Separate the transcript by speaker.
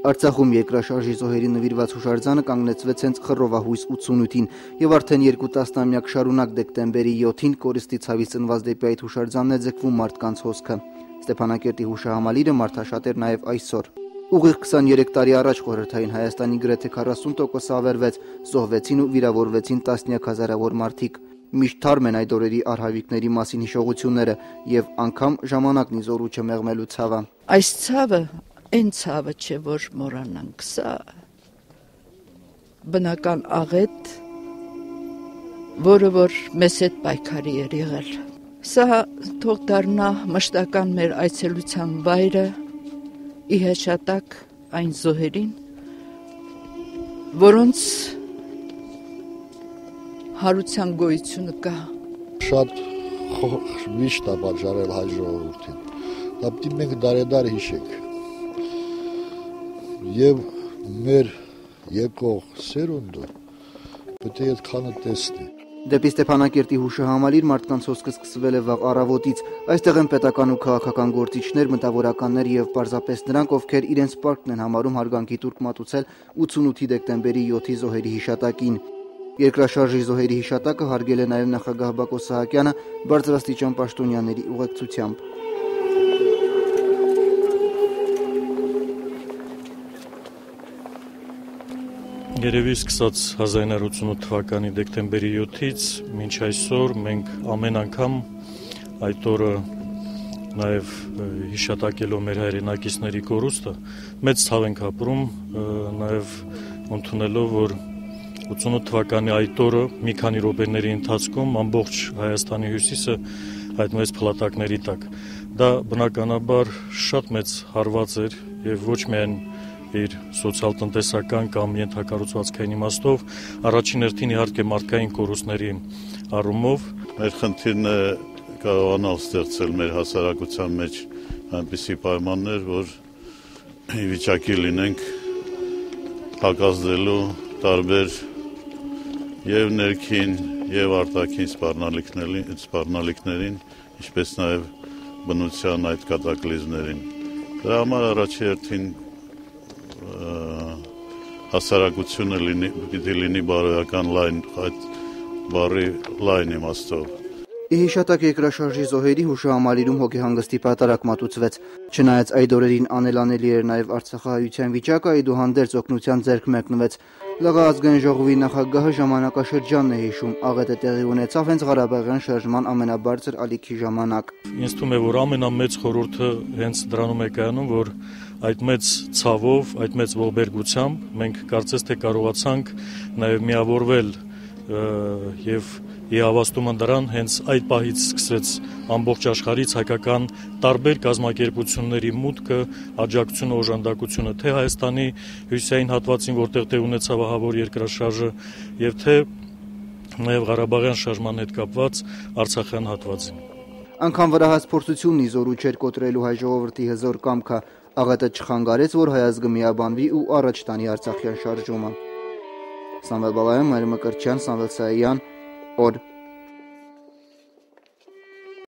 Speaker 1: Արցախում երկրաշարժի զոհերի նվիրված հուշարձանը կանգնեցվեց հենց խռովահույս 88-ին եւ արդեն 2 տասնամյակ շարունակ դեկտեմբերի 7-ին կորստի ցավից ծնված դեպի այդ հուշարձանն է ձգվում մարդկանց հոսքը։ Ստեփանակերտի հուշահամալիրը մարդաշատ էր նաեւ այսօր։ Ուղիղ 23 տարի առաջ խորհրդային Հայաստանի գրեթե 40% ավերվեց, զոհվեցին ու վիրավորվեցին տասնյակ հազարավոր մարդիկ։ Միշտ թարմ են այդ օրերի արհավիկների մասին հիշողությունները եւ անգամ ժամանակն իզորու չմեղմելու ցավը։
Speaker 2: Այս ցավը այն ցավը չէ, որ մոռանանք, սա բնական աղետ, որը որ մեզ հետ պայքարի էր եղել։ Սա թող դառնա մշտական մեր այցելության վայրը, ի հեշտակ այն զոհերին, որոնց հարության գոյությունը կա։
Speaker 3: Շատ միշտ է պատժարել հայ ժողովրդին։ Դա պիտի մենք դարեդար հիշենք։ Եվ մեր եկող սերունդը պետք է այդքանը տեսնի։
Speaker 1: Դեպի Ստեփանակերտի հուշահամալիր մարդկանց հոսքը սկսվել է վաղ առավոտից։ Այստեղ են պետական ու քաղաքական գործիչներ, մտավորականներ եւ պարզապես նրանք, ովքեր իրենց պարտքն են համարում հարգանքի տուրք մատուցել 88-ի դեկտեմբերի 7-ի զոհերի հիշատակին։ Երկրաշարժի զոհերի հիշատակը հարգել է նաեւ նախագահ Բակո Սահակյանը բարձրաստիճան պաշտոնյաների ուղեկցությամբ։
Speaker 4: Երևի սկսած 1988 թվականի դեկտեմբերի 7-ից մինչ այսօր մենք ամեն անգամ այդ օրը նաև հիշատակելով մեր հայրենակիցների կորուստը մեծ ցավ ենք ապրում, նաև ընդունելով, որ 88 թվականի այդ օրը մի քանի րոպեների ընթացքում ամբողջ Հայաստանի հյուսիսը հայտնվեց փլատակների տակ։ Դա բնականաբար շատ մեծ հարված էր եւ ոչ միայն իր սոցիալ-տնտեսական կամ ենթակառուցվածքային իմաստով, առաջին հերթին իհարկե մարդկային կորուստների առումով
Speaker 5: մեր խնդիրն է կարողանալ ստեղծել մեր հասարակության մեջ այնպիսի պայմաններ, որ ի վիճակի լինենք հակազդելու տարբեր եւ ներքին եւ արտաքին սպառնալիքներին, ինչպես նաեւ բնության այդ կատակլիզմներին։ Դրա համար առաջին հերթին հասարակությունը պիտի լինի բարոյական լայն, այդ բառի լայն իմաստով։
Speaker 1: Ի հիշատակ երկրաշարժի զոհերի հուշահամալիրում հոգեհանգստի պատարակ մատուցվեց։ Չնայած այդ օրերին անելանելի էր նաև արցախահայության վիճակը, այդուհանդերձ օգնության ձեռք մեկնվեց։ ԼՂ ազգային ժողովի նախագահը ժամանակաշրջանն է հիշում, աղետը տեղի ունեցավ հենց Ղարաբաղյան շարժման ամենաբարձր ալիքի ժամանակ։
Speaker 4: Ինձ թվում է, որ ամենամեծ խորհուրդը հենց դրանում է կայանում, որ այդ մեծ ցավով, այդ մեծ ողբերգությամբ մենք կարծես թե կարողացանք նաև միավորվել եւ իհավաստում դրան հենց այդ պահից սկսվեց ամբողջ աշխարհից հայկական տարբեր կազմակերպությունների մուտքը, աջակցությունը, օժանդակությունը թե Հայաստանի հյուսիսային հատվածին, որտեղ տեղ ունեցավ ահավոր երկրաշարժը, եւ թե նաեւ Ղարաբաղյան շարժման հետ կապված Արցախյան հատվածին։
Speaker 1: Անկամ վրահած փորձությունն իզորու չէր կոտրելու հայ ժողովրդի հզոր կամքը, աղետը չխանգարեց, որ հայ ազգը միաբանվի ու առաջ տանի Արցախյան շարժումը։ Սամվել Բալայան, Մարիամ Մկրտչյան, Սամվել Սայյան, օր